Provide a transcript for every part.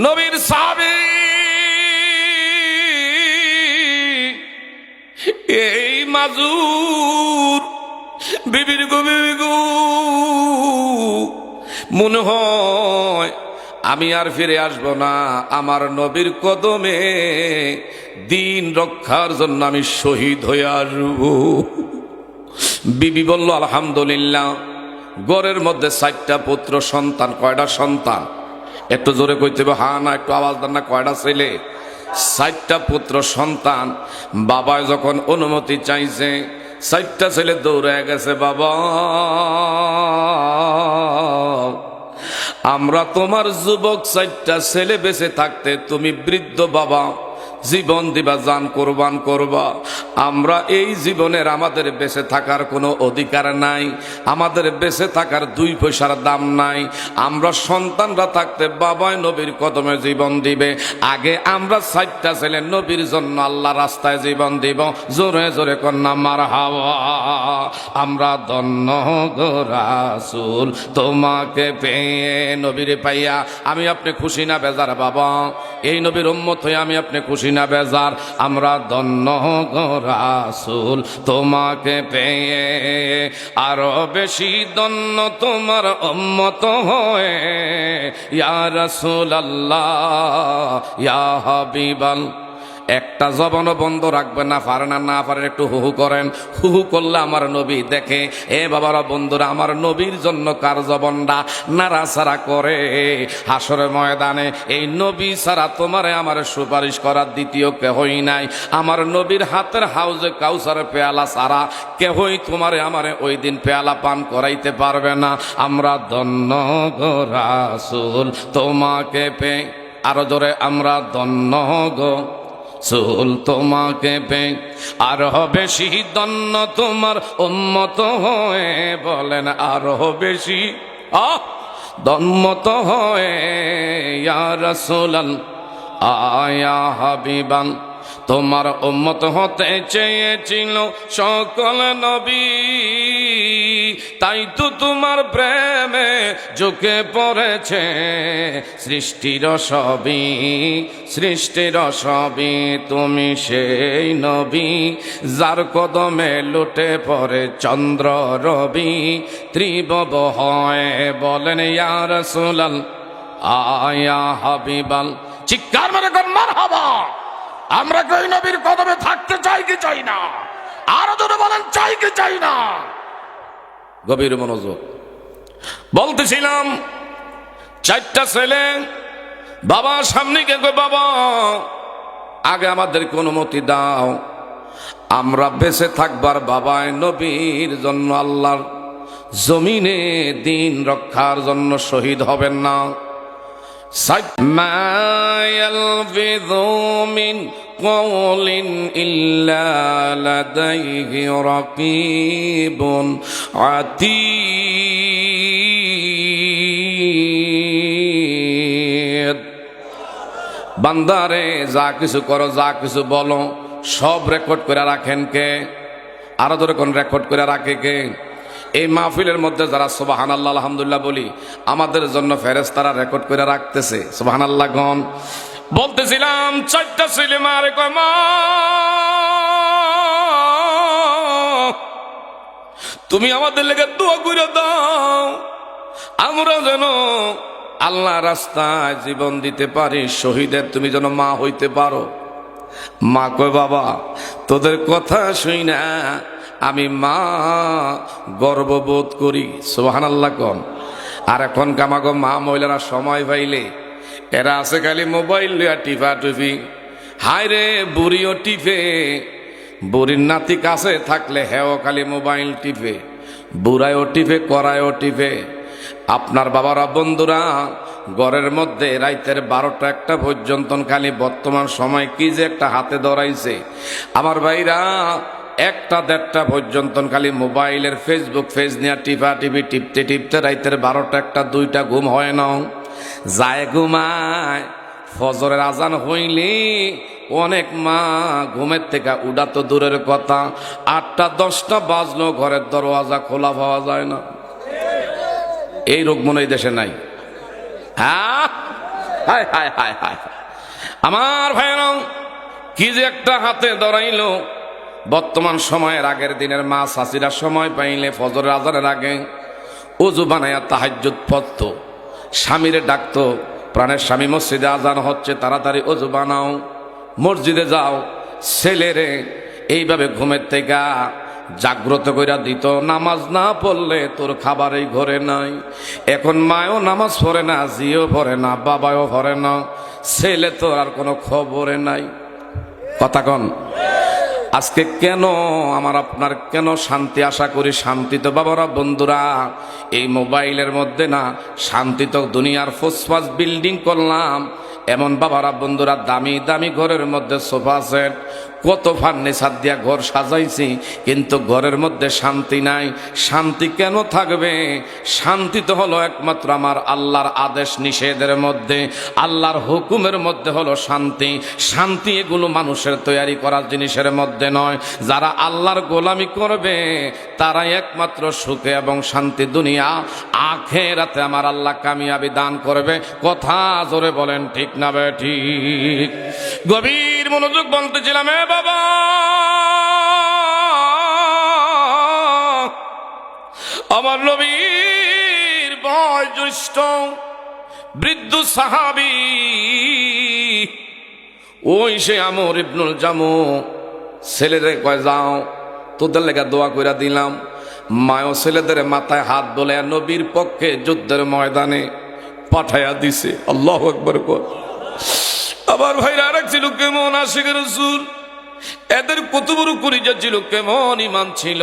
নবীর সাহাবী এই মাজুর বিবির গো বিবি গো, মনে হয় আমি আর ফিরে আসব না, আমার নবীর কদমে দিন রক্ষার জন্য আমি শহীদ হয়ে আসব। বিবি বলল আলহামদুলিল্লাহ। ঘরের মধ্যে 4টা পুত্র সন্তান। কয়টা সন্তান? একটু জোরে কইতে হবে, হ্যাঁ না একটু আওয়াজ দেন না। কয়টা ছেলে? 4টা পুত্র সন্তান। বাবা যখন অনুমতি চাইছে, 4টা ছেলে দৌড়ে গেছে, বাবা আমরা তোমার যুবক 4টা ছেলে বেঁচে থাকতে তুমি বৃদ্ধ বাবা জীবন দিবা, জান কোরবান করবা। আমরা এই জীবনের আমাদের বেঁচে থাকার কোনো অধিকার নাই, আমাদের বেঁচে থাকার 2 পয়সার দাম নাই। আমরা সন্তানরা থাকতে বাবাই নবীর কদমে জীবন দিবে, আগে আমরা 4টা ছেলে নবীর জন্য আল্লাহ রাস্তায় জীবন দিব। জোরে জোরে কন্যা মারহাবা। আমরা ধন্য গো রাসূল তোমাকে পেয়ে, নবীরে পাইয়া আমি আপনি খুশি না বেজার বাবা? এই নবীর উম্মত হয়ে আমি আপনি খুশি না বেজার? আমরা ধন্য গো রাসূল তোমাকে পেয়ে, আরো বেশি ধন্য তোমার উম্মত হয়ে। ইয়া রাসূলুল্লাহ ইয়া হাবিবাল্লাহ। একটা জবানও বন্ধ রাখবে না, পারেন আর না পারেন একটু হুহু করেন। হুহু করলে আমার নবী দেখে। এ বাবারা বন্ধুরা, আমার নবীর জন্য কার জবানটা নাড়াচাড়া করে? হাসরের ময়দানে এই নবী ছাড়া তোমারে আমার সুপারিশ করার দ্বিতীয় কেহই নাই। আমার নবীর হাতের হাউজে কাউসার পেয়ালা ছাড়া কেহই তোমারে আমারে ওই দিন পেয়ালা পান করাইতে পারবে না। আমরা ধন্য গো রাসূল তোমাকে পেয়ে, আরো জোরে আমরা ধন্য গো রাসূল তোমাকে পেয়ে, আরো বেশি ধন্য তোমার উম্মত হয়ে। বলেন আরো বেশি ধন্য হয়ে। ইয়া রাসূলুল্লাহ ইয়া হাবিবাল্লাহ। তোমার উম্মত হতে চেয়েছিল সকল নবী, তাই তো তোমার প্রেমে ঝুঁকে পড়েছে সৃষ্টির সবই, সৃষ্টির সবই। তুমি সেই নবী যার কদমে লুটে পড়ে চন্দ্র রবি, ত্রিভুব হয়। বলেন ইয়া রাসূলুল্লাহ ইয়া হাবিবাল্লাহ। চিৎকার মেরে কোন মারহাবা। আমরা কি নবীর কদমে থাকতে চাই কি চাই না? আরো জোরে বলেন, চাই কি চাই না? গভীর মনোযোগ। বলতেছিলাম 4টা ছেলে বাবার সামনে গিয়ে কই, বাবা আগে আমাদেরকে অনুমতি দাও, আমরা বেঁচে থাকবার বাবায় নবীর জন্য আল্লাহর জমিনে দিন রক্ষার জন্য শহীদ হবেন না। মা ইয়ালফিযু মিন কওলিন ইল্লা লাদাইহি রাকীবুন আতীদ। বান্দারে যা কিছু করো, যা কিছু বলো, সব রেকর্ড করে রাখেন কে? আরো ধরে কোন রেকর্ড করে রাখে কে? এই মাহফিলের মধ্যে যারা সুবহানাল্লাহ আলহামদুলিল্লাহ বলি, আমাদের জন্য ফেরেশতারা রেকর্ড করে রাখতেছে। সুবহানাল্লাহ গণ। বলতেছিলাম 4টা ছেলে মারে কয়, মা তুমি আমাদের লেগে দোয়া করে দাও, আমরা যেন আল্লাহ রাস্তায় জীবন দিতে পারি, শহীদের তুমি যেন মা হইতে পারো। মা কয়, বাবা তোদের কথা শুই না আমি মা গর্ববোধ করি। সুবহানাল্লাহ কোন। আর এখন কামাগো মা মহিলারা সময় পাইলে এরা আছে খালি মোবাইল লিয়া টিপা টুপি। হায় রে বুড়িও টিপে, বুড়ির নাতি কাছে থাকলে হেও খালি মোবাইল টিপে, বুড়ায়ও টিপে, করায়ও টিপে। আপনার বাবারা বন্ধুরা ঘরের মধ্যে রাইতের 12টা 1টা পর্যন্ত খালি বর্তমান সময় কি যে একটা হাতে ধরাইছে। আমার ভাইরা 1টা 1.5টা পর্যন্ত খালি মোবাইলের ফেসবুক পেজ নিয়ে টিপা টিপি টিপতে টিপতে রাইতের 12টা 1টা 2টা ঘুম হয় না, যায় ঘুমায়। ফজরের আজান হইলে অনেক মা ঘুমের থেকে উঠা তো দূরের কথা, 8টা 10টা বাজলো ঘরের দরওয়াজা খোলা পাওয়া যায় না। এই রোগ মনে এই দেশে নাই। হ্যাঁ হায় হায় হায় হায়। আমার ভাইয়েরা, কি যে একটা হাতে ধরাইলো। বর্তমান সময়ের আগের দিনের মা চাচিরা সময় পাইলে ফজরের আজানের আগে ওযু বানায়া তাহাজ্জুদ পড়তো, স্বামীরে ডাকতো, প্রাণের স্বামী মসজিদে আজান হচ্ছে, তাড়াতাড়ি ওযু বানাও, মসজিদে যাও। ছেলেরে এইভাবে ঘুমের থেকে জাগ্রত কইরা দিত, নামাজ না পড়লে তোর খাবার এই ঘরে নাই। এখন মায়ও নামাজ পড়ে না, জিও পড়ে না, বাবাও পড়ে না, ছেলে তো আর কোনো খবরে নাই। কথা কন। আজকে কেন আমার আপনার কেন শান্তি আশা করি? শান্তি তো বাবারা বন্ধুরা এই মোবাইলের মধ্যে না, শান্তি তো দুনিয়ার ফোসফাস বিল্ডিং করলাম। এমন বাবারা বন্ধুরা দামি দামি ঘরের মধ্যে সোফা সেট, কত ফার্নিচার দিয়া ঘর সাজাইছি, কিন্তু ঘরের মধ্যে শান্তি নাই। শান্তি কেন থাকবে? শান্তি তো হলো একমাত্র আমার আল্লাহর আদেশ নিষেধের মধ্যে, আল্লাহর হুকুমের মধ্যে হলো শান্তি। শান্তি এগুলো মানুষের তৈরি করা জিনিসের মধ্যে নয়। যারা আল্লাহর গোলামি করবে তারাই একমাত্র সুখে এবং শান্তি দুনিয়া আখিরাতে আমার আল্লাহ কামিয়াবি দান করবে। কথা জোরে বলেন ঠিক না বে ঠিক? গভীর মনোযোগ বলতেছিলাম, এ বাবা, আমার নবীর বয়োজ্যেষ্ঠ বৃদ্ধ সাহাবী ওই সে আমর ইবনুল জামু ছেলেরে কয়, যাও তোদের লেগে দোয়া কইরা দিলাম। মায়ও ছেলেদের মাথায় হাত বলে নবীর পক্ষে যুদ্ধের ময়দানে পাঠাইয়া দিছে। আল্লাহু আকবার কর। আবার ভাইরা রাখছিল কেমন আশিক রাসূল, এদের কত বড় কলিজা ছিল, কেমন ঈমান ছিল।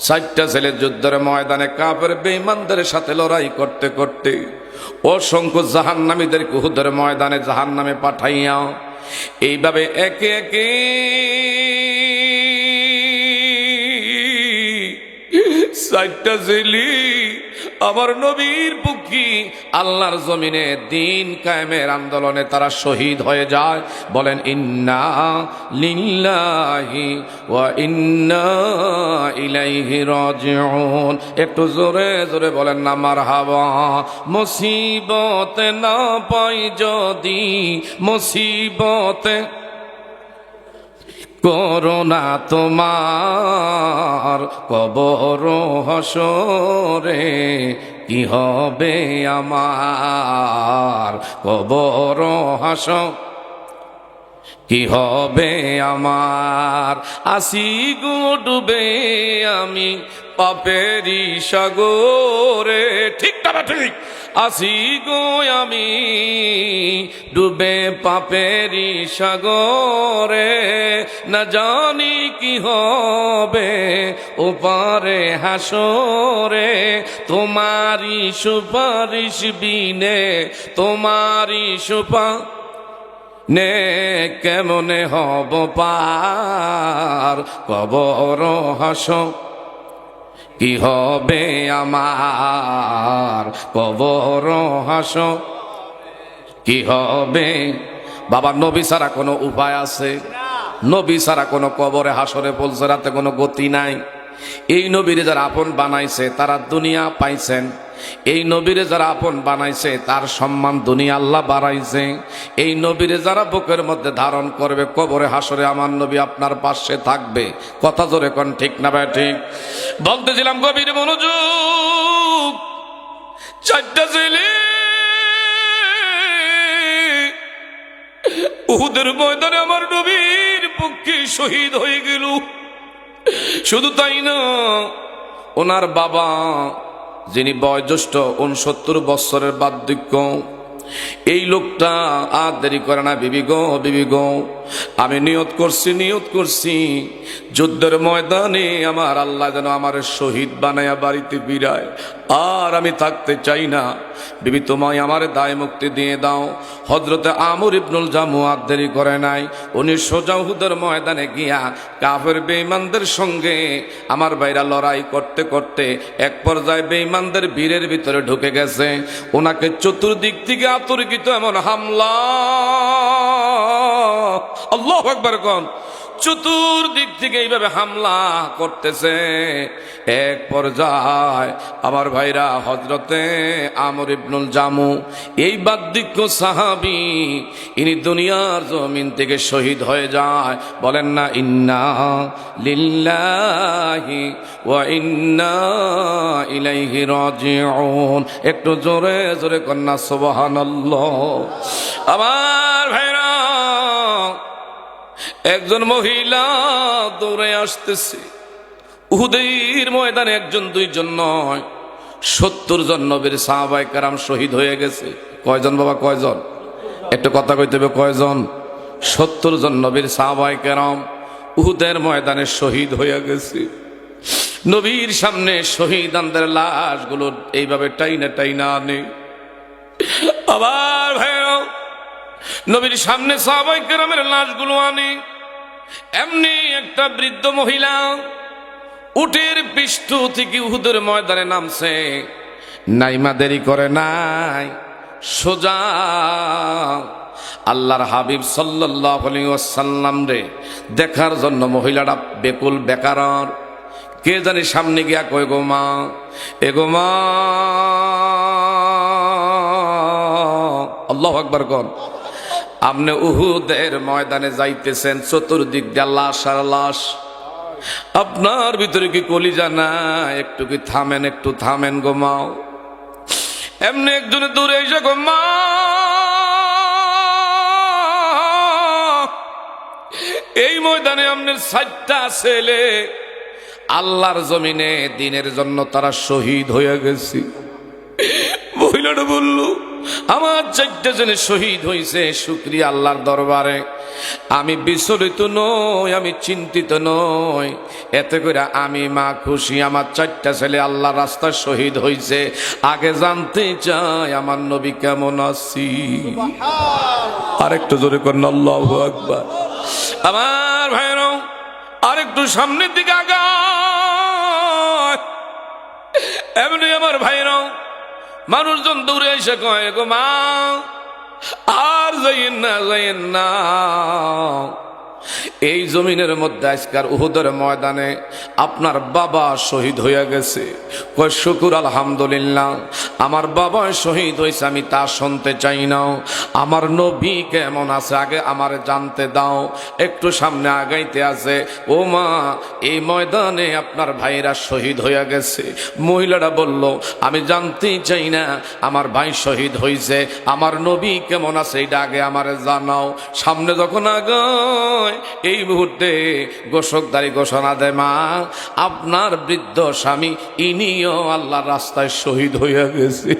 4টা ছেলে যুদ্ধের ময়দানে কাফের বেঈমানদের সাথে লড়াই করতে করতে অসংখ্য জাহান্নামীদের উহুদের ময়দানে জাহান্নামে পাঠাইয়া এইভাবে একে একে 4টা ছেলে আমার নবীর পক্ষী আল্লাহর জমিনে দিন কায়েমের আন্দোলনে তারা শহীদ হয়ে যায়। বলেন ইন্না লিল্লাহি ওয়া ইন্না ইলাইহি রাজিউন। একটু জোরে জোরে বলেন না মারহাবা। মুসিবতে না পাই যদি মুসিবতে করোনা তোমার কবর হাসরে কি হবে আমার, কবর হাসর কি হবে আমার। আসি গো ডুবে আমি পাপেরি সাগরে, ঠিক না ঠিক? আসি গো আমি ডুবে পাপেরি সাগরে, না জানি কি হবে ওপারে হাসরে। তোমারি সুপারিশ বিনে, তোমারি নে কেমনে হব পার, কবর হাসর কি হবে আমার, কবর হাসর কি হবে। বাবা নবী ছাড়া কোনো উপায় আছে? নবী ছাড়া কোনো কবরে হাসরে পুলসরাতে কোনো গতি নাই। এই নবীরে যারা আপন বানাইছে তারা দুনিয়া পাইছেন, এই নবীরে যারা আপন বানাইছে তার সম্মান দুনিয়া আল্লাহ বাড়াইছে। এই নবীরে যারা বুকের মধ্যে ধারণ করবে কবরে হাসরে আমার নবী আপনার পাশে থাকবে। কথা জোরে কোন ঠিক না ভাই ঠিক? বলতেছিলাম গভীর মনোযোগ। 4টা ছেলে উহুদের ময়দানে আমার নবীর পক্ষে শহীদ হয়ে গেল। শুধু তাই না, ওনার বাবা যিনি বয়োজ্যেষ্ঠ 69 বছরের বার্ধক্য, এই লোকটা আর দেরি করে না, বিবি গো আমি নিয়ত করছি যুদ্ধের ময়দানে আমার আল্লাহ যেন আমার শহীদ বানায়া বাড়িতে ফিরায়, আর আমি থাকতে চাই না। বিবি তোমায় আমার দায় মুক্তি দিয়ে দাও। হযরতে আমর ইবনুল জামু আর দেরি করে নাই, উনি সোজা উহুদের ময়দানে গিয়া কাফের বেঈমানদের সঙ্গে আমার ভাইরা লড়াই করতে করতে এক পর্যায়ে বেঈমানদের বীরের ভিতরে ঢুকে গেছে। ওনাকে চতুর্দিক থেকে আতর্কিত এমন হামলা, আল্লাহু আকবার কোন, চতুর্দিক থেকে এইভাবে হামলা করতেছে। এক পর্যায়ে আমার ভাইরা হযরতে আমর ইবনুল জামু এই বাদ্দিক্য সাহাবী ইনি দুনিয়ার জমিন থেকে শহীদ হয়ে যায়। বলেন না ইন্না লিল্লাহি ওয়া ইন্না ইলাইহি রাজিউন। একটু জোরে জোরে কন্যা সুবহানাল্লাহ। আমার ভাইরা একজন মহিলা দৌড়ে আসতেছে। উহুদের ময়দানে একজন দুইজন নয়, 70 জন নবীর সাহাবায়ে কেরাম শহীদ হয়ে গেছে। কয়জন বাবা কয়জন? একটু কথা কইতে হবে, কয়জন? 70 জন নবীর সাহাবায়ে কেরাম উহুদের ময়দানে শহীদ হয়ে গেছে। নবীর সামনে শহীদানদের লাশগুলো এইভাবে টাইনা টাইনা আনে। আবার ভাইরা নবীর সামনে সাহাবায়ে কেরামের লাশগুলো আনে। এমনি একটা বৃদ্ধ মহিলা উটের পৃষ্ঠ থেকে উহুদের ময়দানে নামছে। নাইমা দেরি করে নাই, সোজা আল্লাহর হাবিব সাল্লাল্লাহু আলাইহি ওয়াসাল্লাম রে দেখার জন্য মহিলাটা বেকুল বেকারার। কে জানি সামনে গিয়া কয় গো মা, এ গো মা, আল্লাহু আকবার কোন। আপনি উহুদের ময়দানে যাইতেছেন, চতুর্দিক দিয়ে লাশ আর লাশ, আপনার ভিতরে কি কলিজা না? একটু কি থামেন, একটু থামেন গো মা। এমনি একজনে দূরে এসে গো মা, এই ময়দানে আপনার 60টা ছেলে আল্লাহর জমিনে দ্বীনের জন্য তারা শহীদ হয়ে গেছে। মহিলাটা বলল, আমার 4টা ছেলে শহীদ হয়েছে, শুকরিয়া আল্লাহর দরবারে। আমি বিচলিত নই, আমি চিন্তিত নই, এতে করে আমি মা খুশি। আমার 4টা ছেলে আল্লাহর রাস্তায় শহীদ হয়েছে। আগে জানতে চাই আমার নবী কেমন আছি। আরেকটু জোরে করেন আল্লাহু আকবার। আমার ভাইরা আরেকটু সামনের দিকে আগায়। এমনি আমার ভাইরা মানুষজন দৌড়ে এসে কয় গো মা, আর যাইয়েন না, যাইয়েন না। এই জমিনের মধ্যে আজকার উহুদের ময়দানে আপনার বাবা শহীদ হইয়া গেছে। কয় শুকুর আলহামদুলিল্লাহ, আমার বাবা শহীদ হয়েছে, আমি তা শুনতে চাই না। আমার নবী কেমন আছে আগে আমার জানতে দাও। একটু সামনে আগাইতে আছে, ও মা, এই ময়দানে আপনার ভাইরা শহীদ হইয়া গেছে। মহিলাটা বলল, আমি জানতেই চাই না আমার ভাই শহীদ হয়েছে, আমার নবী কেমন আছে এটা আগে আমারে জানাও। সামনে যখন আগায় এই মুহূর্তে ঘোষকদারি ঘোষণা দেয়, মা, আপনার বৃদ্ধ স্বামী ইনিও আল্লাহর রাস্তায় শহীদ হইয়া গেছে।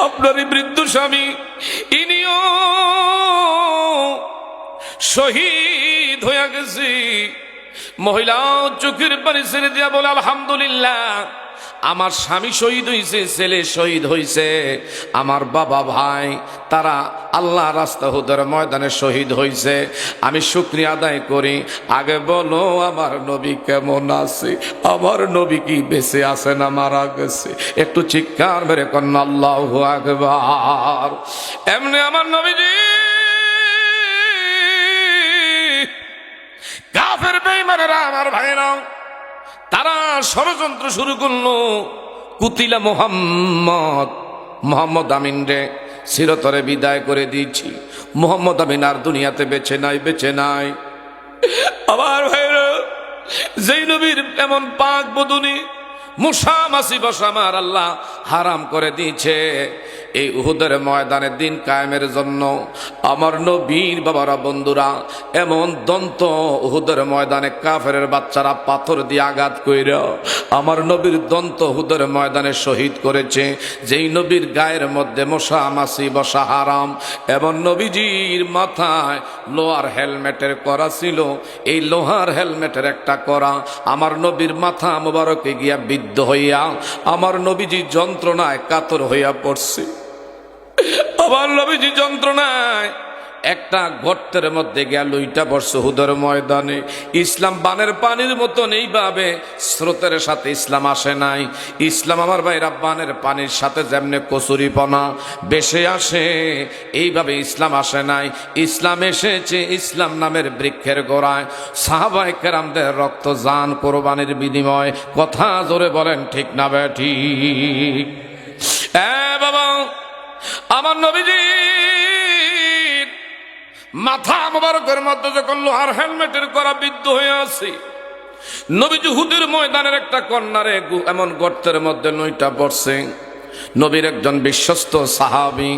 আপনার এই বৃদ্ধ স্বামী ইনিও শহীদ হইয়া গেছে। মহিলা চোখের পানি ছেড়ে দিয়া বলে, আলহামদুলিল্লাহ, আমার স্বামী শহীদ হয়েছে, ছেলে শহীদ হয়েছে, আমার বাবা ভাই তারা আল্লাহ রাস্তা হুদের ময়দানে শহীদ হয়েছে। আমি শুকরিয়া আদায় করি। আগে বলো আমার নবী কেমন আছে? আমার নবী কি বেঁচে আছে না মারা গেছে? একটু চিৎকার মেরে কন্যা আল্লাহু আকবার। এমনি আমার নবীজি কাফের বেঈমানেরা আমার ভাইরা তারা ষড়যন্ত্র শুরু করলো। কুতিলা মোহাম্মদ আমিন রে চিরতরে বিদায় করে দিয়েছি। মোহাম্মদ আমিন আর দুনিয়াতে বেঁচে নাই, বেঁচে নাই। আবার ভাইরা যেই নবীর এমন পাক বদনি মুসা মাসি বসা আমার আল্লাহ হারাম করে দিয়েছে, এই উহুদের ময়দানে দিন কায়েমের জন্য আমার নবীর বাবারা বন্ধুরা এমন দন্ত উহুদের ময়দানে কাফেরের বাচ্চারা পাথর দিয়ে আঘাত কইরা আমার নবীর দন্ত উহুদের ময়দানে শহীদ করেছে। যেই নবীর গায়ের মধ্যে মশা মাছি বসা হারাম, এবং নবীজির মাথায় লোহার হেলমেটের করা ছিল, এই লোহার হেলমেটের একটা করা আমার নবীর মাথা মোবারকে গিয়া বিদ্ধ হইয়া আমার নবীজি যন্ত্রণায় কাতর হইয়া পড়ছে। আমার নবীজি যন্ত্রণায় একটা গর্তের মধ্যে গিয়া লুইটা পড়ছে উহুদের ময়দানে। ইসলাম বানের পানির মতন এইভাবে স্রোতের সাথে ইসলাম আসে নাই। ইসলাম আমার ভাইরা বানের পানির সাথে যেমনে কচুরিপনা বেশে আসে, এইভাবে ইসলাম আসে নাই। ইসলাম এসেছে ইসলাম নামের বৃক্ষের গোড়ায় সাহাবায়ে কেরামদের রক্ত জান কোরবানির বিনিময়। কথা জোরে বলেন ঠিক না ঠিক? বাবা, আমার নবীজির মাথা মোবারকের মধ্যে যখন লোহার হেলমেটের করা বিদ্ধ হয়ে আছে, নবীজি উহুদের ময়দানের একটা কর্নারে এমন গর্তের মধ্যে নইটা পড়ছে। নবীর একজন বিশ্বস্ত সাহাবী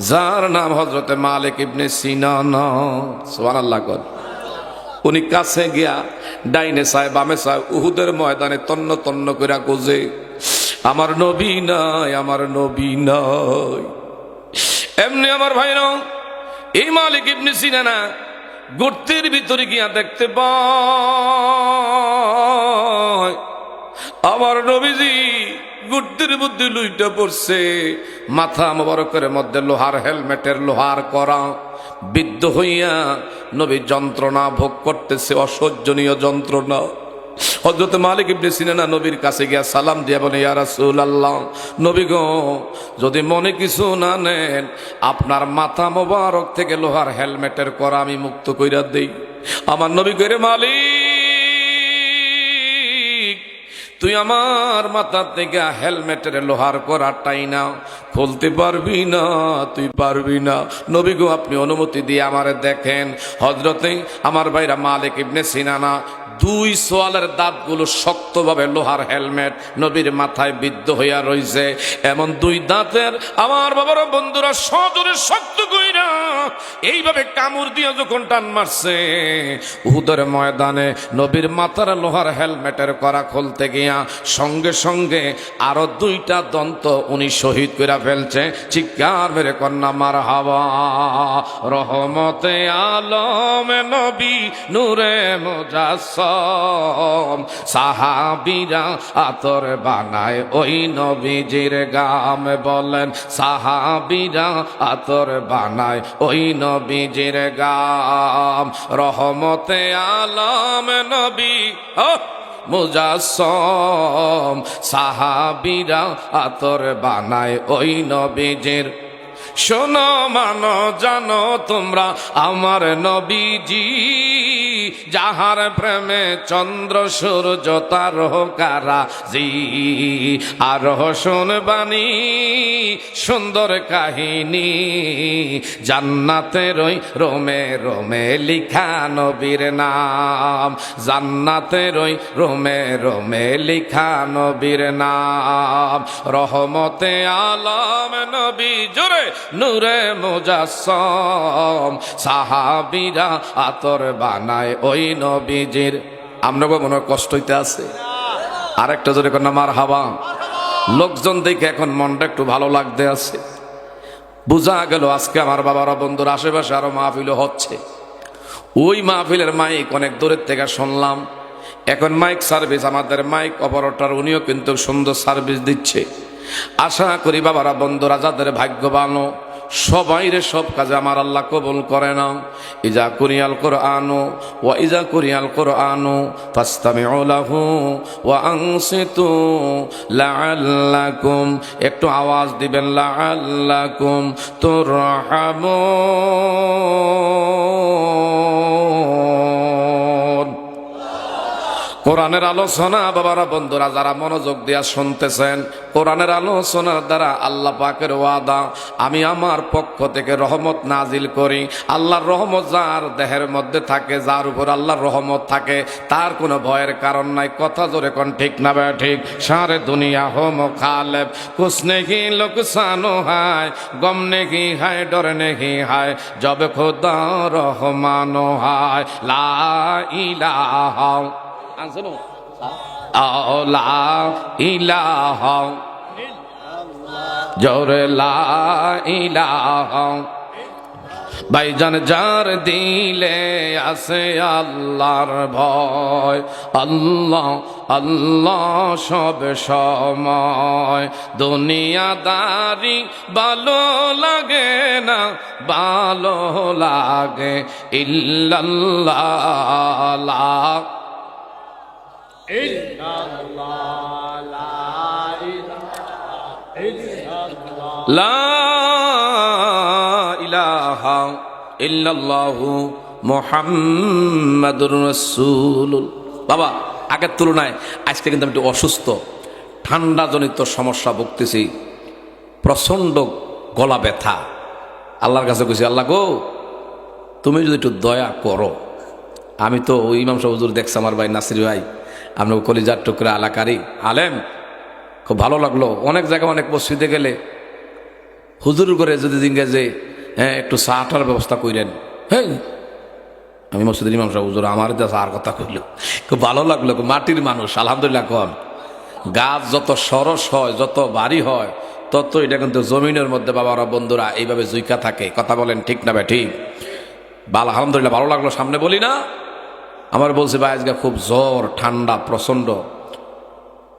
যার নাম হযরতে মালিক ইবনে সিনান, সুবহানাল্লাহ কর, উনি কাছে গিয়া ডাইনে চায় বামে চায় উহুদের ময়দানে তন্ন তন্ন করে খুঁজে, আমার নবী নাই, আমার নবী নাই। এমনি আমার ভাইরা এই মালিক ইবনে সিনানা গর্তের ভিতরে গিয়া দেখতে পায় আমার নবীজি গর্তের মধ্যে লুইটা পড়ছে, মাথা মোবারকের মধ্যে লোহার হেলমেটের লোহার করা বিদ্ধ হইয়া নবী যন্ত্রণা ভোগ করতেছে, অসহ্যনীয় যন্ত্রণা। হযরত মালিক ইবনে সিনানা নবীর কাছে গিয়া সালাম দিয়া বলে, ইয়া রাসূলুল্লাহ, নবী গো, যদি মনে কিছু না নেন, আপনার মাথা মোবারক থেকে লোহার হেলমেটের করা আমি মুক্ত কইরা দেই। আমার নবী কইরে, মালিক, তুই আমার মাথা থেকে হেলমেটের লোহার করাটাই না খুলতে পারবি না, তুই পারবি না। নবী গো, আপনি অনুমতি দিয়ে আমারে দেখেন। হযরতে আমার ভাইরা মালিক ইবনে সিনানা দুই সোয়ালের দাঁতগুলো শক্তভাবে লোহার হেলমেট নবীর মাথায় বিদ্ধ হইয়া রইছে। এমন দুই দাঁতের আমার বাবার বন্ধুরা সজোরে শক্ত কইরা এইভাবে কামড় দিয়ে যখন টান মারছে, উহুদের ময়দানে নবীর মাথার লোহার হেলমেটের করা খুলতে গিয়া সঙ্গে সঙ্গে আরো দুইটা দন্ত উনি শহীদ করে ফেলছে। চিৎকার মেরে কন্যা মারহাবা। রহমতে আলম নবী নূরে মুজাসসম, সাহাবীরা আতর বানায় ওই নবীজির গাম। বলেন, সাহাবীরা আতর বানায় ওই নবীজির গাম। রহমতে আলম নবী মুজাসসম, সাহাবীরা আতর বানায় ওই নবীজির। শোনো মানো জানো তোমরা আমার নবীজি, যাহার প্রেমে চন্দ্র সূর্য তারকারা জি। আর শুনবানি সুন্দর কাহিনী, জান্নাতের ওই রোমে রোমে লিখা নবীর নাম। জান্নাতের ওই রোমে রোমে লিখা নবীর নাম। রহমতে আলম নবী জোরে নূরে মুজাসসম, সাহাবীরা আতর বানায় ওই নবীজির। আমরা মনে কষ্ট হইতে আছে, আরেকটা জোরে কন্যা মারহাবা। লোকজন দেখে এখন মনটা একটু ভালো লাগতে আছে। বুঝা গেল আজকে আমার বাবারা বন্ধুর আশেপাশে আরো মাহফিল হচ্ছে। ওই মাহফিলের মাইক অনেক দূরের থেকে শুনলাম। এখন মাইক সার্ভিস, আমাদের মাইক অপারেটর উনিও কিন্তু সুন্দর সার্ভিস দিচ্ছে। আশা করি বাবারা বন্ধুরা যাদের ভাগ্যবান সবাইরে সব কাজে আমার আল্লাহ কবুল করে না। ইজা কুরিয়াল কুরআনু ওয়া ইজা কুরিয়াল কুরআনু ফাসতামিউ লাহু ওয়া আনসিতু লাআল্লাকুম, একটু আওয়াজ দিবেন, লাআল্লাকুম তুরহামুন। কোরআনের আলোচনা বাবারা বন্ধুরা যারা মনোযোগ দিয়া শুনতেছেন, কোরআনের আলোচনার দ্বারা আল্লাহ পাকের ওয়াদা, আমি আমার পক্ষ থেকে রহমত নাজিল করি। আল্লাহর রহমত যার দেহের মধ্যে থাকে, যার উপর আল্লাহর রহমত থাকে, তার কোনো ভয়ের কারণ নাই। কথা জোরে কোন ঠিক না বে ঠিক? সারে দুনিয়া হো মুখালেব, কুছ নেহি লুকসানো হায়, গম নেহি হায়, ডর নেহি হায়, জব খুদা রহমানো হায়। লা ইলাহা লা ইলাহা জোরে লা ইলাহা ভাইজান যার দিলে আছে আল্লাহর ভয়, আল্লাহ আল্লাহ সব সময়। দুনিয়াদারি ভালো লাগে না, ভালো লাগে ইল্লাল্লাহ। লা ইলাহা ইল্লাল্লাহু মুহাম্মাদুর রাসূলুল্লাহ। বাবা, আগের তুলনায় আজকে কিন্তু আমি একটু অসুস্থ, ঠান্ডাজনিত সমস্যা ভুগতেছি, প্রচণ্ড গলা ব্যথা। আল্লাহর কাছে কইছি, আল্লাহ গো তুমি যদি একটু দয়া করো। আমি তো ওই ইমাম সাহেব হুজুর দেখছি, আমার ভাই নাসির ভাই, আপনার কলিজার টুকরা এলাকারই আলেম, খুব ভালো লাগলো। অনেক জায়গায় অনেক মসজিদে গেলে হুজুর করে যদি জিজ্ঞাসা যে হ্যাঁ একটু চাটার ব্যবস্থা করেন, হ্যাঁ আমি মসজিদের ইমাম সাহেব হুজুর আমার আর কথা কইল, খুব ভালো লাগলো। মাটির মানুষ আলহামদুলিল্লাহ। কন গাছ যত সরস হয়, যত ভারী হয়, তত এটা কিন্তু জমিনের মধ্যে বাবারা বন্ধুরা এইভাবে জুইকা থাকে। কথা বলেন ঠিক না ভাই? ঠিক। আলহামদুলিল্লাহ ভালো লাগলো। সামনে বলি না, আমার বলছে ভাই আজকে খুব জ্বর, ঠান্ডা প্রচণ্ড।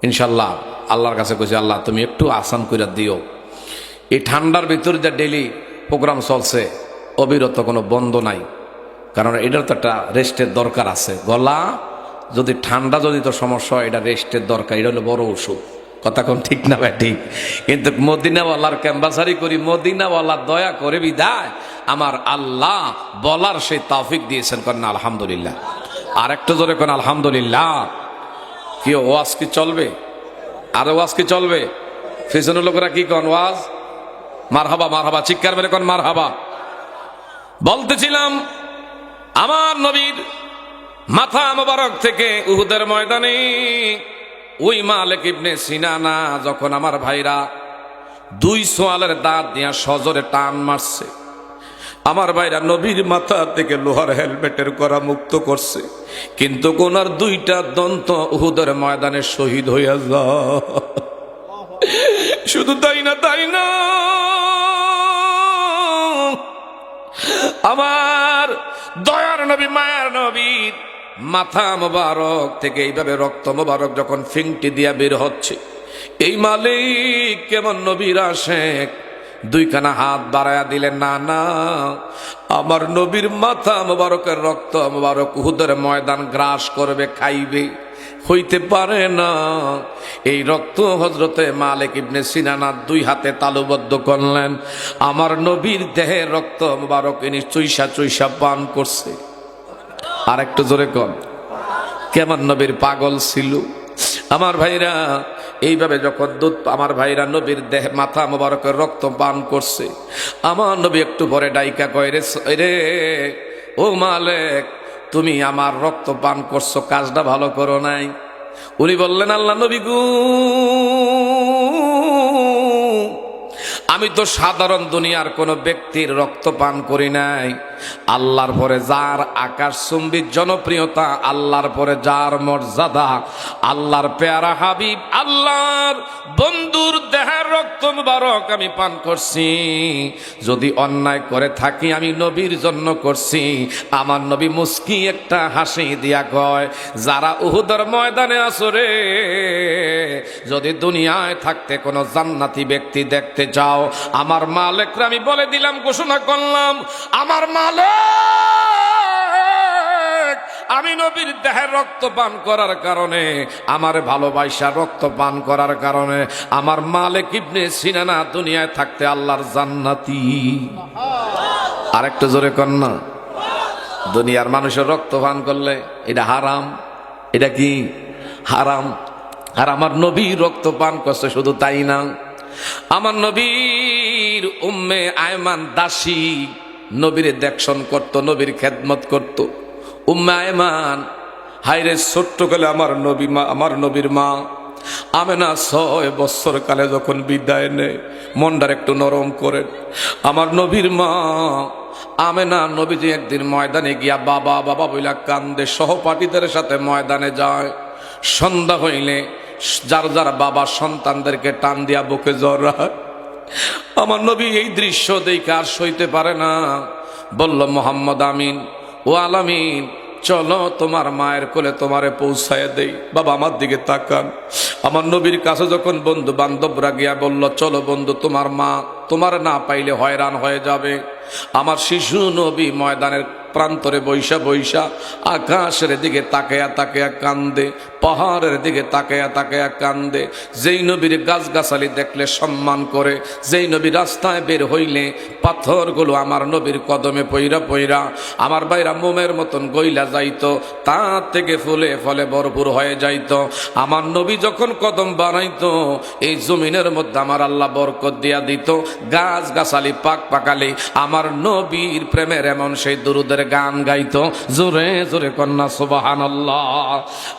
ইনশাল্লাহ আল্লাহর কাছে কইছি, আল্লাহ তুমি একটু আসান করে দিও। এই ঠান্ডার ভিতরে যে ডেইলি প্রোগ্রাম চলছে, অবিরত কোনো বন্ধ নাই, কারণ এটার তো একটা রেস্টের দরকার আছে। গলা যদি ঠান্ডা যদি তো সমস্যা হয়, এটা রেস্টের দরকার, এটা হলো বড় ওষুধ। কথা কোন ঠিক না ভাই? ঠিক। কিন্তু মদিনাওয়ালার ক্যাম্বাসারি করি, মদিনাওয়ালার দয়া করে বিদায় আমার আল্লাহ বলার সেই তৌফিক দিয়েছেন। করেন আলহামদুলিল্লাহ। আর একটু জোরে কোন আলহামদুলিল্লাহ। কি ওয়াজ কি চলবে? আরে ওয়াজ কি চলবে? ফিজনের লোকেরা কি কন? ওয়াজ মারহাবা, মারহাবা, চিৎকার মেরে কোন মারহাবা। বলতেছিলাম আমার নবীর মাথা মোবারক থেকে উহুদের ময়দানে ওই মালিক ইবনে সিনানা যখন আমার ভাইরা 2 সোয়ালের দাঁত দিয়া সজরে টান মারছে, আমার ভাইরা নবীর মাথা থেকে লোহার হেলমেটের করা মুক্ত করছে, কিন্তু ওনার 2টা দন্ত উহুদের ময়দানে শহীদ হইয়া যায়। শুধু তাই না, তাই না, আমার দয়ার নবী মায়ার নবীর মাথা মোবারক থেকে এইভাবে রক্ত মোবারক যখন ফিংটি দিয়া বের হচ্ছে, এই মালিক কেমন নবীর আশেক 2খানা হাত বাড়ায়া দিলেন, না না, আমার নবীর মাথা মোবারকের রক্ত মোবারক উহুদের ময়দান গ্রাস করবে, খাইবে, হইতে পারে না। এই রক্ত হযরতে মালিক ইবনে সিনানা 2 হাতে তালুবদ্ধ করলেন, আমার নবীর দেহের রক্ত মোবারক ইনি চুইসা চুইসা পান করছে। আর একটু জোরে কন, কেমন নবীর পাগল ছিল। আমার ভাইরা এইভাবে যখন দুধ আমার ভাইরা নবীর দেহ মাথা মোবারকের রক্ত পান করছে, আমার নবী একটু পরে ডাইকা কয়, রে ও মালিক, তুমি আমার রক্ত পান করছো, কাজটা ভালো করো নাই। উনি বললেন, আল্লাহ নবী গো, আমি তো সাধারণ দুনিয়ার কোন ব্যক্তির রক্ত পান করি নাই। আল্লাহর পরে যার আকাশচুম্বী জনপ্রিয়তা, আল্লাহর পরে যার মর্যাদা, আল্লাহর পেয়ারা হাবিব আল্লাহর বন্ধুর দেহের রক্ত মুবারক আমি পান করছি। যদি অন্যায় করে থাকি আমি নবীর জন্য করছি। আমার নবী মুস্কি একটা হাসি দিয়া কয়, যারা উহুদের ময়দানে আছো রে, যদি দুনিয়ায় থাকতে কোনো জান্নাতি ব্যক্তি দেখতে চাও, আমার মালিকরা আমি বলে দিলাম, ঘোষণা করলাম, আমার মালিক আমি নবীর দেহের রক্ত পান করার কারণে, আমার ভালোবাসা রক্ত পান করার কারণে আমার মালিক ইবনে সিনানা দুনিয়ায় থাকতে আল্লাহর জান্নাতি। আরেকটু জোরে কর না। দুনিয়ার মানুষের রক্ত পান করলে এটা হারাম। এটা কি হারাম? আর আমার নবী রক্ত পান করছে, শুধু তাই না, আমার নবীর উম্মে আয়মান দাসী নবীর দেখশন করত, নবীর খেদমত করত। উম্মে আয়মান হাইরে ছোট্ট কালে আমার নবীর মা আমেনা 6 বছর কালে যখন বিদায় নেয়, মনটার একটু নরম করে। আমার নবীর মা আমেনা নবীজি একদিন ময়দানে গিয়া বাবা বাবা বইলা কান্দে, সহপাঠীদের সাথে ময়দানে যায়। সন্ধ্যা হইলে যার যার বাবা সন্তানদেরকে টান দিয়া বুকে জড়ায়। আমার নবী এই দৃশ্য দেখে আর সইতে পারে না, বলল মোহাম্মদ আমিন, ও আলামিন চলো তোমার মায়ের কোলে তোমারে পৌঁছায় দেই। বাবা আমার দিকে তাকান। আমার নবীর কাছে যখন বন্ধু বান্ধবরা গিয়া বলল চলো বন্ধু, তোমার মা তোমার না পাইলে হয়রান হয়ে যাবে। আমার শিশু নবী ময়দানের প্রান্তরে বৈশা বৈশা আকাশের দিকে তাকায়া তাকায়া কান্দে, পাহাড়ের দিকে তাকায়া তাকায়া কান্দে। যেই নবীর গাছগাছালি দেখলে সম্মান করে, যেই নবী রাস্তায় বের হইলে পাথরগুলো আমার নবীর কদমে পইরা পইরা আমার বাইরা মোমের মতন গইলা যাইতো, তা থেকে ফুলে ফলে ভরপুর হয়ে যাইতো। আমার নবী যখন কদম বানাইতো এই জমিনের মধ্যে আমার আল্লাহ বরকত দিয়া দিত। গাছগাছালি পাক পাকালি আমার নবীর প্রেমের এমন সেই দুরুদের গান গাইতো। জোরে জোরে কন্যা সুবহানাল্লাহ।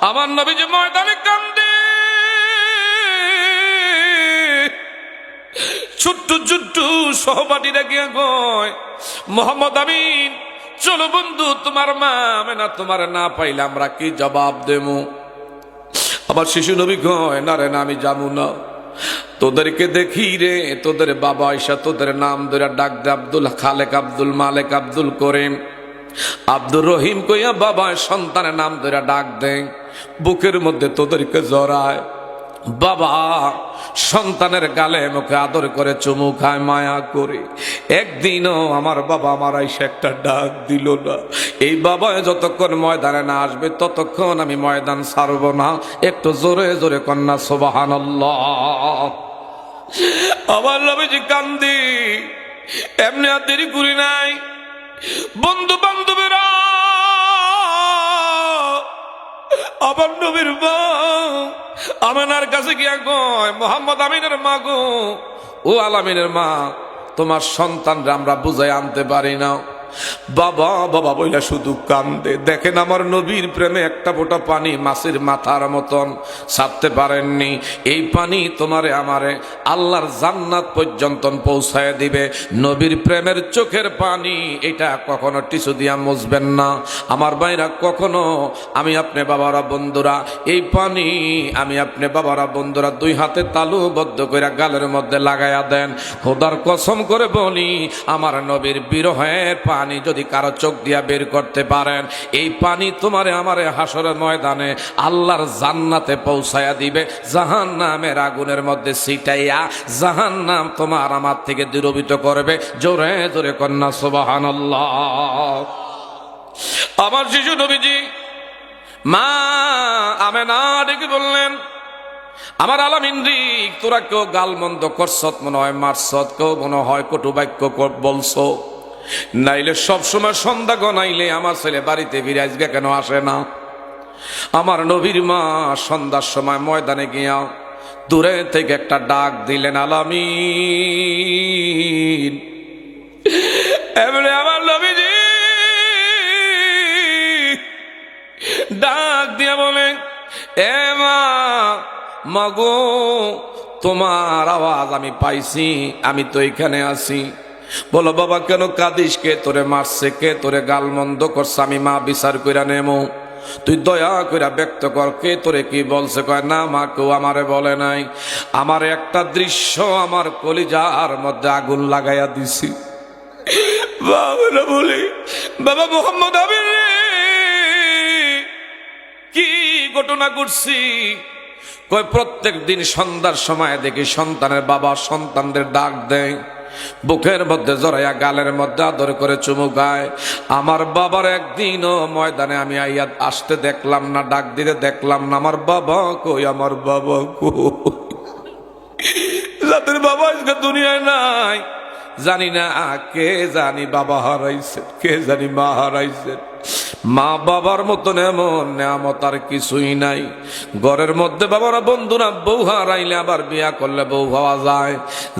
আমার নবী যে ময়দানে কান্দে, ছোট্ট ছোট্ট সহপাঠীরা গিয়া কয় মোহাম্মদ আমিন চলো বন্ধু, তোমার মা আমেনা তোমার না পাইলে আমরা কি জবাব দেবো? আবার শিশু নবী কয় না রে না, আমি যাবো না। তোদেরকে দেখি রে, তোদের বাবা আয়সা তোদের নাম ধরে ডাক দে, আব্দুল খালেক, আব্দুল মালেক, আব্দুল করিম, আব্দুর রহিম কইয়া বাবা সন্তানের নাম ধরে ডাক দে। বুকের মধ্যে তোদেরকে জড়ায়, বাবা সন্তানের গালে মুখে আদর করে চুমু খায়, মায়া করে। একদিনও আমার বাবা আমার আইসা একটা ডাক দিল না। এই বাবা যতক্ষণ ময়দানে না আসবে ততক্ষণ আমি ময়দান ছাড়ব না। একটু জোরে জোরে কন্যা সুবহানাল্লাহ। আমার নবীজি কান্দি, এমনি আর দেরি করি নাই। বন্ধু বান্ধবেরা আমার নবীর মা আমিনার কাছে গিয়া কয় মোহাম্মদ আমিনের মা গো, ও আলামিনের মা তোমার সন্তানরা আমরা বুঝাই আনতে পারি না। বাবা বাবা বইলা শুধু কান্দে। দেখেন আমার নবীর প্রেমে একটা ফোঁটা পানি মাছের মাথার মতন ছাড়তে পারেননি। এই পানি তোমারে আমারে আল্লাহর জান্নাত পর্যন্ত পৌঁছায় দিবে। নবীর প্রেমের চোখের পানি এটা কখনো টিস্যু দিয়া মুছবেন না আমার ভাইরা, কখনো। আমি আপনি বাবারা বন্ধুরা এই পানি আমি আপনি বাবারা বন্ধুরা দুই হাতে তালুবদ্ধ করে গালের মধ্যে লাগাইয়া দেন। খোদার কসম করে বলি আমার নবীর বিরহের পানি যদি কারো চোখ দিয়া বের করতে পারেন, এই পানি তোমারে আমারে হাসরের ময়দানে আল্লাহর জান্নাতে পৌঁছায়া দিবে। জাহান্নামের আগুনের মধ্যে ছিটাইয়া জাহান্নাম তোমার আমার থেকে দূরীভূত করবে। জোরে জোরে কন্যা সুবহানাল্লাহ। আমার শিশু নবীজি মা আমেনা ডেকে বললেন আমার আলামিন রে, তোরা কেউ গালমন্দ করছত মনে হয়, মারছত, কেউ মনে হয় কটু বাক্য বলছো, নাইলে সবসময় সন্ধ্যা গনাইলে আমার ছেলে বাড়িতে ফিরে আজকে কেন আসে না? আমার নবীর মা সন্ধ্যার সময় ময়দানে গিয়া দূরে থেকে একটা ডাক দিলেন, আলামিন। এবারে আমার নবীজি ডাক দিয়া বলেন, এ মা মাগো তোমার আওয়াজ আমি পাইছি, আমি তো এখানে আছি। বলো বাবা কেন কাঁদিস? কে তোরে মারছে? কে তোরে গালমন্দ করছে? আমি মা বিচার কইরা নেমো, তুই দয়া কইরা ব্যক্ত কর, কে তোরে কি বলছে? কয় না মা কেউ আমারে বলে নাই। আমার একটা দৃশ্য আমার কলিজার মধ্যে আগুন লাগাইয়া দিছি। বাবা বলি বাবা মোহাম্মদ আমিন কি ঘটনা করছি? কয় প্রত্যেক দিন সন্ধ্যার সময় দেখি সন্তানের বাবা সন্তানদের ডাক দেয়, বুকের মধ্যে জড়াইয়া গালের মধ্যে আদর করে চুমু খায়। আমার বাবার একদিনও ময়দানে আমি আইয়া আসতে দেখলাম না, ডাক দিতে দেখলাম না। আমার বাবা কই? আমার বাবা কই? যাদের বাবা আজকে দুনিয়ায় নাই, জানি না কে জানি বাবা হারাইছে, কে জানি মা হারাইছে। মা বাবার মতন এমন নেয়ামত আর কিছুই নাই। ঘরের মধ্যে বাবারা বন্ধুরা বউ হারাইলে আবার বিয়া করলে বউ হওয়া যায়।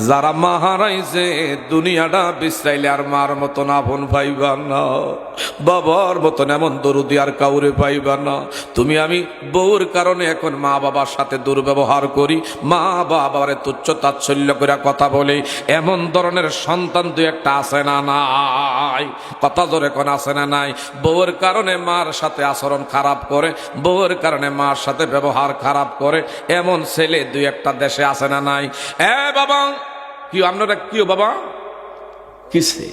যারা মা হারাইছে দুনিয়াটা বিশ্রাইলে আর মার মতন আপন পাইবা না, বাবার মতন এমন দরুদি আর কাউরে পাইবা না। তুমি আমি বউর কারণে এখন মা বাবার সাথে দুর্ব্যবহার করি, মা বাবারে তুচ্ছ তাচ্ছল্য করে কথা বলি। এমন ধরনের সন্তান দুই একটা আছে না নাই? কথা জোরে কোন আছে না নাই? বউর কারণে মার সাথে আচরণ খারাপ করে, বউর কারণে মার সাথে ব্যবহার খারাপ করে, এমন ছেলে দুই একটা দেশে আছে না নাই? এ বাবা কি আপনারা কি বাবা কিসে